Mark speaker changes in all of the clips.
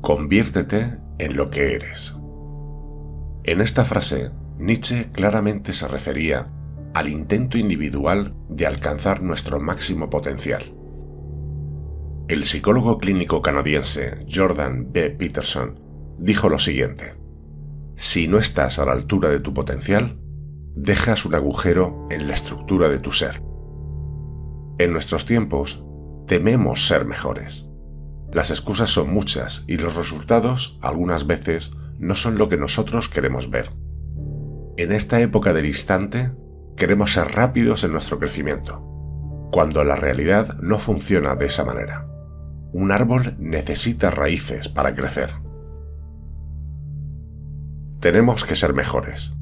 Speaker 1: Conviértete en lo que eres. En esta frase, Nietzsche claramente se refería al intento individual de alcanzar nuestro máximo potencial. El psicólogo clínico canadiense Jordan B. Peterson dijo lo siguiente: si no estás a la altura de tu potencial, dejas un agujero en la estructura de tu ser. En nuestros tiempos, tememos ser mejores. Las excusas son muchas y los resultados, algunas veces, no son lo que nosotros queremos ver. En esta época del instante, queremos ser rápidos en nuestro crecimiento, cuando la realidad no funciona de esa manera. Un árbol necesita raíces para crecer. Tenemos que ser mejores.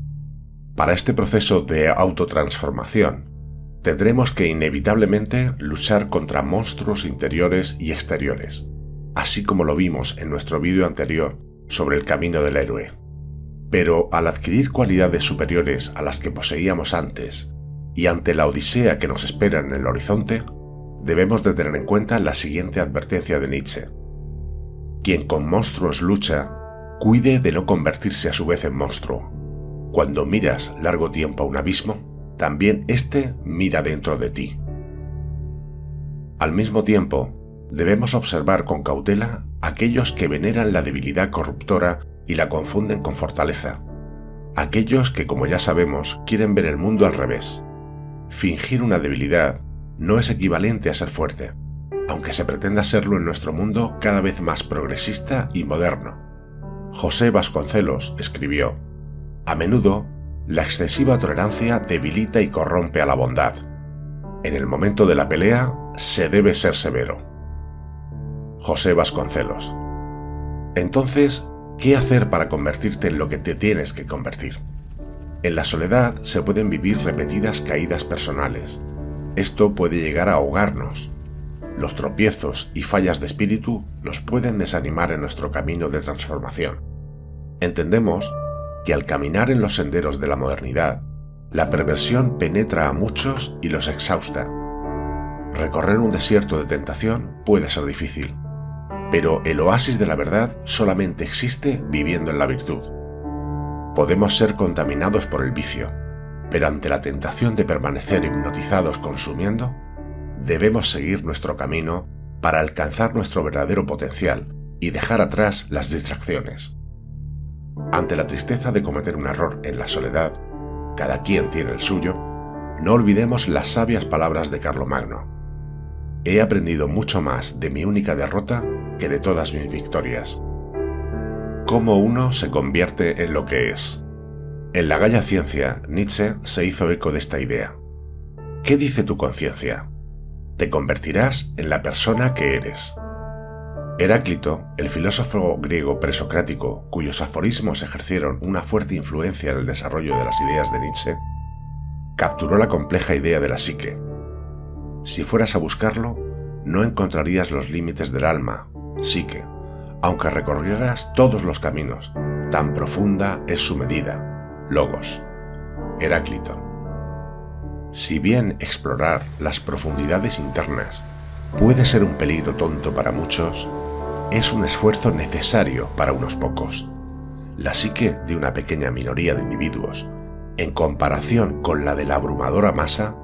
Speaker 1: Para este proceso de autotransformación, tendremos que inevitablemente luchar contra monstruos interiores y exteriores, así como lo vimos en nuestro vídeo anterior sobre el camino del héroe. Pero al adquirir cualidades superiores a las que poseíamos antes, y ante la odisea que nos espera en el horizonte, debemos de tener en cuenta la siguiente advertencia de Nietzsche: quien con monstruos lucha, cuide de no convertirse a su vez en monstruo. Cuando miras largo tiempo a un abismo, también éste mira dentro de ti. Al mismo tiempo, debemos observar con cautela a aquellos que veneran la debilidad corruptora y la confunden con fortaleza. Aquellos que, como ya sabemos, quieren ver el mundo al revés. Fingir una debilidad no es equivalente a ser fuerte, aunque se pretenda serlo en nuestro mundo cada vez más progresista y moderno. José Vasconcelos escribió: a menudo, la excesiva tolerancia debilita y corrompe a la bondad. En el momento de la pelea, se debe ser severo. José Vasconcelos. Entonces, ¿qué hacer para convertirte en lo que te tienes que convertir? En la soledad se pueden vivir repetidas caídas personales. Esto puede llegar a ahogarnos. Los tropiezos y fallas de espíritu nos pueden desanimar en nuestro camino de transformación. Entendemos que al caminar en los senderos de la modernidad, la perversión penetra a muchos y los exhausta. Recorrer un desierto de tentación puede ser difícil, pero el oasis de la verdad solamente existe viviendo en la virtud. Podemos ser contaminados por el vicio, pero ante la tentación de permanecer hipnotizados consumiendo, debemos seguir nuestro camino para alcanzar nuestro verdadero potencial y dejar atrás las distracciones. Ante la tristeza de cometer un error en la soledad, cada quien tiene el suyo, no olvidemos las sabias palabras de Carlomagno: he aprendido mucho más de mi única derrota que de todas mis victorias. ¿Cómo uno se convierte en lo que es? En la Gaia Ciencia, Nietzsche se hizo eco de esta idea. ¿Qué dice tu conciencia? Te convertirás en la persona que eres. Heráclito, el filósofo griego presocrático, cuyos aforismos ejercieron una fuerte influencia en el desarrollo de las ideas de Nietzsche, capturó la compleja idea de la psique. Si fueras a buscarlo, no encontrarías los límites del alma, psique, aunque recorrieras todos los caminos, tan profunda es su medida, logos. Heráclito. Si bien explorar las profundidades internas puede ser un peligro tonto para muchos, es un esfuerzo necesario para unos pocos. La psique de una pequeña minoría de individuos, en comparación con la de la abrumadora masa,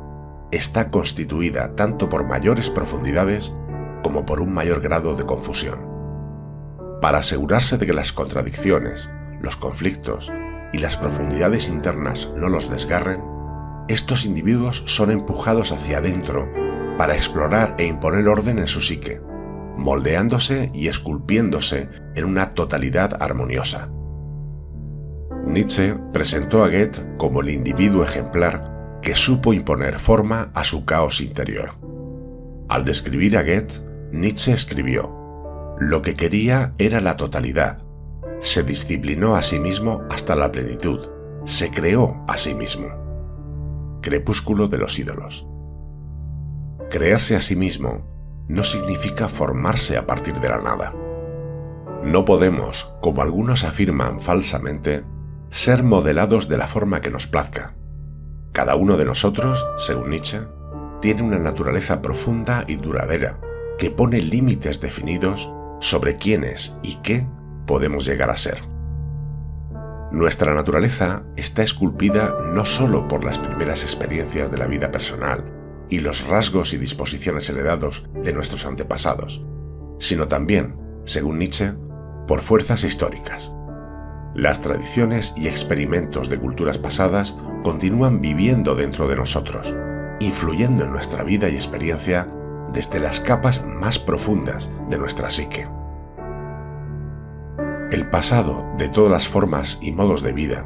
Speaker 1: está constituida tanto por mayores profundidades como por un mayor grado de confusión. Para asegurarse de que las contradicciones, los conflictos y las profundidades internas no los desgarren, estos individuos son empujados hacia adentro para explorar e imponer orden en su psique, moldeándose y esculpiéndose en una totalidad armoniosa. Nietzsche presentó a Goethe como el individuo ejemplar que supo imponer forma a su caos interior. Al describir a Goethe, Nietzsche escribió: lo que quería era la totalidad. Se disciplinó a sí mismo hasta la plenitud. Se creó a sí mismo. Crepúsculo de los ídolos. Crearse a sí mismo no significa formarse a partir de la nada. No podemos, como algunos afirman falsamente, ser modelados de la forma que nos plazca. Cada uno de nosotros, según Nietzsche, tiene una naturaleza profunda y duradera que pone límites definidos sobre quiénes y qué podemos llegar a ser. Nuestra naturaleza está esculpida no solo por las primeras experiencias de la vida personal y los rasgos y disposiciones heredados de nuestros antepasados, sino también, según Nietzsche, por fuerzas históricas. Las tradiciones y experimentos de culturas pasadas continúan viviendo dentro de nosotros, influyendo en nuestra vida y experiencia desde las capas más profundas de nuestra psique. El pasado de todas las formas y modos de vida,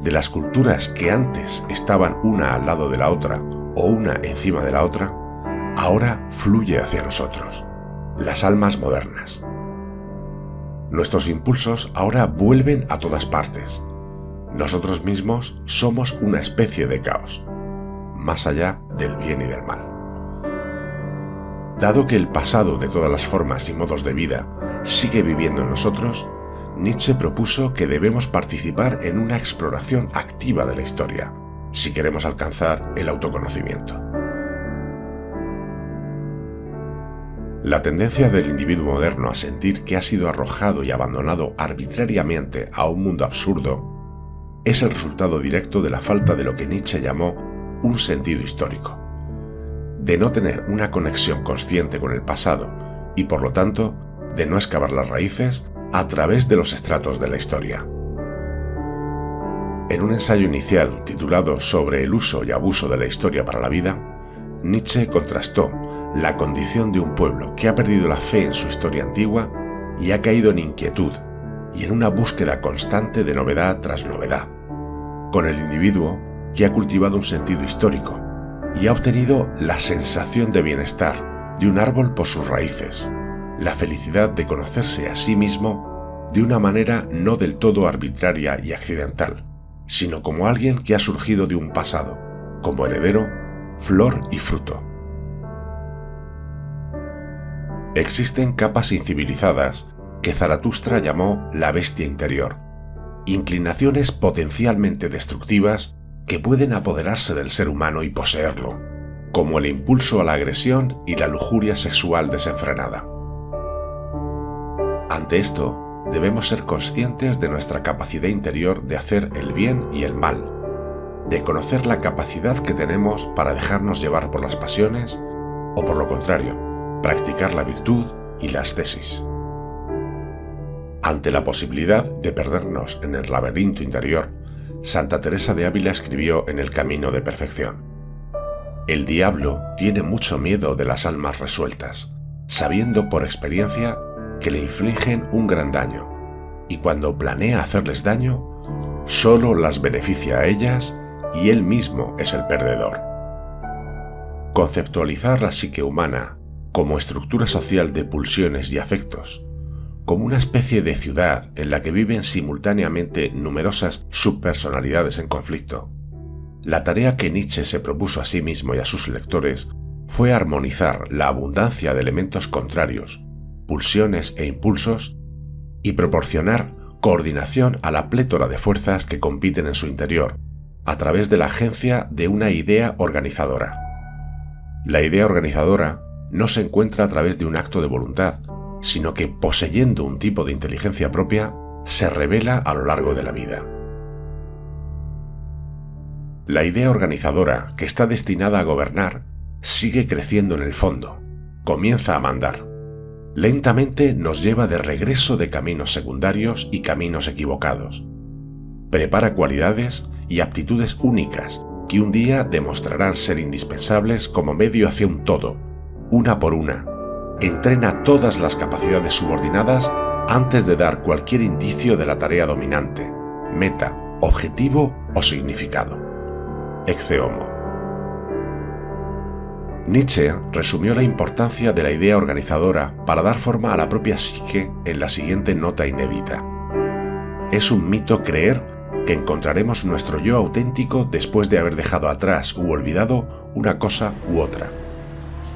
Speaker 1: de las culturas que antes estaban una al lado de la otra o una encima de la otra, ahora fluye hacia nosotros, las almas modernas. Nuestros impulsos ahora vuelven a todas partes. Nosotros mismos somos una especie de caos, más allá del bien y del mal. Dado que el pasado de todas las formas y modos de vida sigue viviendo en nosotros, Nietzsche propuso que debemos participar en una exploración activa de la historia, si queremos alcanzar el autoconocimiento. La tendencia del individuo moderno a sentir que ha sido arrojado y abandonado arbitrariamente a un mundo absurdo es el resultado directo de la falta de lo que Nietzsche llamó un sentido histórico, de no tener una conexión consciente con el pasado y, por lo tanto, de no excavar las raíces a través de los estratos de la historia. En un ensayo inicial titulado Sobre el uso y abuso de la historia para la vida, Nietzsche contrastó la condición de un pueblo que ha perdido la fe en su historia antigua y ha caído en inquietud y en una búsqueda constante de novedad tras novedad, con el individuo que ha cultivado un sentido histórico y ha obtenido la sensación de bienestar de un árbol por sus raíces, la felicidad de conocerse a sí mismo de una manera no del todo arbitraria y accidental, sino como alguien que ha surgido de un pasado, como heredero, flor y fruto. Existen capas incivilizadas que Zaratustra llamó la bestia interior, inclinaciones potencialmente destructivas que pueden apoderarse del ser humano y poseerlo, como el impulso a la agresión y la lujuria sexual desenfrenada. Ante esto, debemos ser conscientes de nuestra capacidad interior de hacer el bien y el mal, de conocer la capacidad que tenemos para dejarnos llevar por las pasiones o, por lo contrario, practicar la virtud y la ascesis. Ante la posibilidad de perdernos en el laberinto interior, Santa Teresa de Ávila escribió en El Camino de Perfección: «El diablo tiene mucho miedo de las almas resueltas, sabiendo por experiencia que le infligen un gran daño, y cuando planea hacerles daño, solo las beneficia a ellas y él mismo es el perdedor». Conceptualizar la psique humana como estructura social de pulsiones y afectos, como una especie de ciudad en la que viven simultáneamente numerosas subpersonalidades en conflicto. La tarea que Nietzsche se propuso a sí mismo y a sus lectores fue armonizar la abundancia de elementos contrarios, pulsiones e impulsos, y proporcionar coordinación a la plétora de fuerzas que compiten en su interior, a través de la agencia de una idea organizadora. La idea organizadora no se encuentra a través de un acto de voluntad, sino que, poseyendo un tipo de inteligencia propia, se revela a lo largo de la vida. La idea organizadora, que está destinada a gobernar, sigue creciendo en el fondo, comienza a mandar. Lentamente nos lleva de regreso de caminos secundarios y caminos equivocados. Prepara cualidades y aptitudes únicas que un día demostrarán ser indispensables como medio hacia un todo, una por una. Entrena todas las capacidades subordinadas antes de dar cualquier indicio de la tarea dominante, meta, objetivo o significado. Ecce homo. Nietzsche resumió la importancia de la idea organizadora para dar forma a la propia psique en la siguiente nota inédita: es un mito creer que encontraremos nuestro yo auténtico después de haber dejado atrás u olvidado una cosa u otra.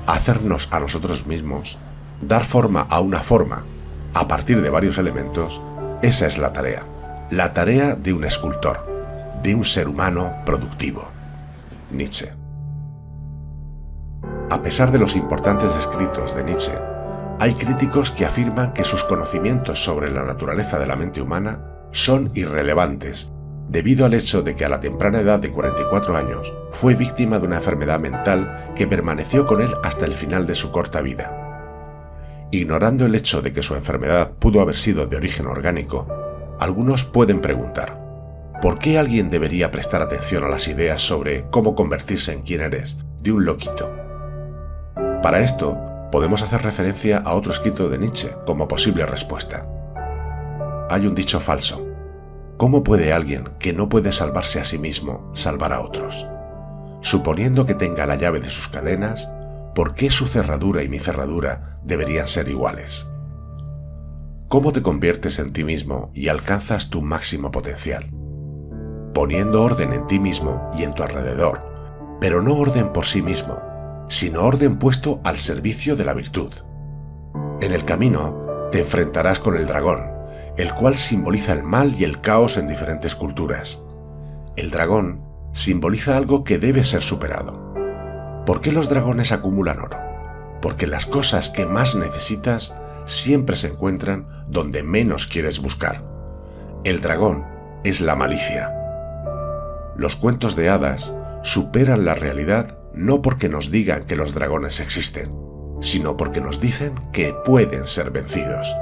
Speaker 1: Hacernos a nosotros mismos, dar forma a una forma, a partir de varios elementos, esa es la tarea de un escultor, de un ser humano productivo. Nietzsche. A pesar de los importantes escritos de Nietzsche, Hay críticos que afirman que sus conocimientos sobre la naturaleza de la mente humana son irrelevantes, debido al hecho de que a la temprana edad de 44 años fue víctima de una enfermedad mental que permaneció con él hasta el final de su corta vida. Ignorando el hecho de que su enfermedad pudo haber sido de origen orgánico, algunos pueden preguntar: ¿por qué alguien debería prestar atención a las ideas sobre cómo convertirse en quien eres de un loquito? Para esto, podemos hacer referencia a otro escrito de Nietzsche como posible respuesta. Hay un dicho falso: ¿cómo puede alguien que no puede salvarse a sí mismo salvar a otros? Suponiendo que tenga la llave de sus cadenas, ¿por qué su cerradura y mi cerradura deberían ser iguales? ¿Cómo te conviertes en ti mismo y alcanzas tu máximo potencial? Poniendo orden en ti mismo y en tu alrededor, pero no orden por sí mismo, sino orden puesto al servicio de la virtud. En el camino te enfrentarás con el dragón, el cual simboliza el mal y el caos en diferentes culturas. El dragón simboliza algo que debe ser superado. ¿Por qué los dragones acumulan oro? Porque las cosas que más necesitas siempre se encuentran donde menos quieres buscar. El dragón es la malicia. Los cuentos de hadas superan la realidad no porque nos digan que los dragones existen, sino porque nos dicen que pueden ser vencidos.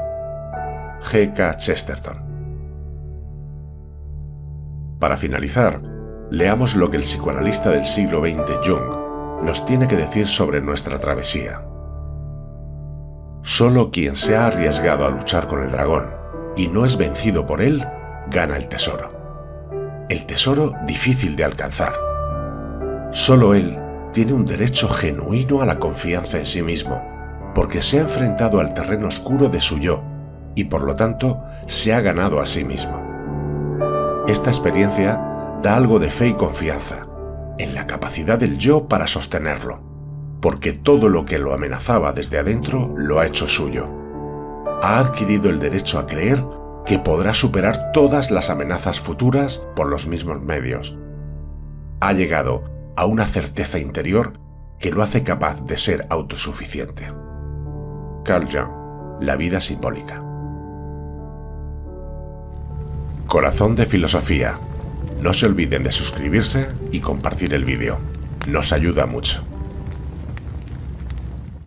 Speaker 1: G.K. Chesterton. Para finalizar, leamos lo que el psicoanalista del siglo XX, Jung, nos tiene que decir sobre nuestra travesía. Solo quien se ha arriesgado a luchar con el dragón y no es vencido por él, gana el tesoro. El tesoro difícil de alcanzar. Solo él tiene un derecho genuino a la confianza en sí mismo, porque se ha enfrentado al terreno oscuro de su yo y por lo tanto se ha ganado a sí mismo. Esta experiencia da algo de fe y confianza en la capacidad del yo para sostenerlo, porque todo lo que lo amenazaba desde adentro lo ha hecho suyo. Ha adquirido el derecho a creer que podrá superar todas las amenazas futuras por los mismos medios. Ha llegado a una certeza interior que lo hace capaz de ser autosuficiente. Carl Jung, La vida simbólica. Corazón de filosofía. No se olviden de suscribirse y compartir el vídeo. Nos ayuda mucho.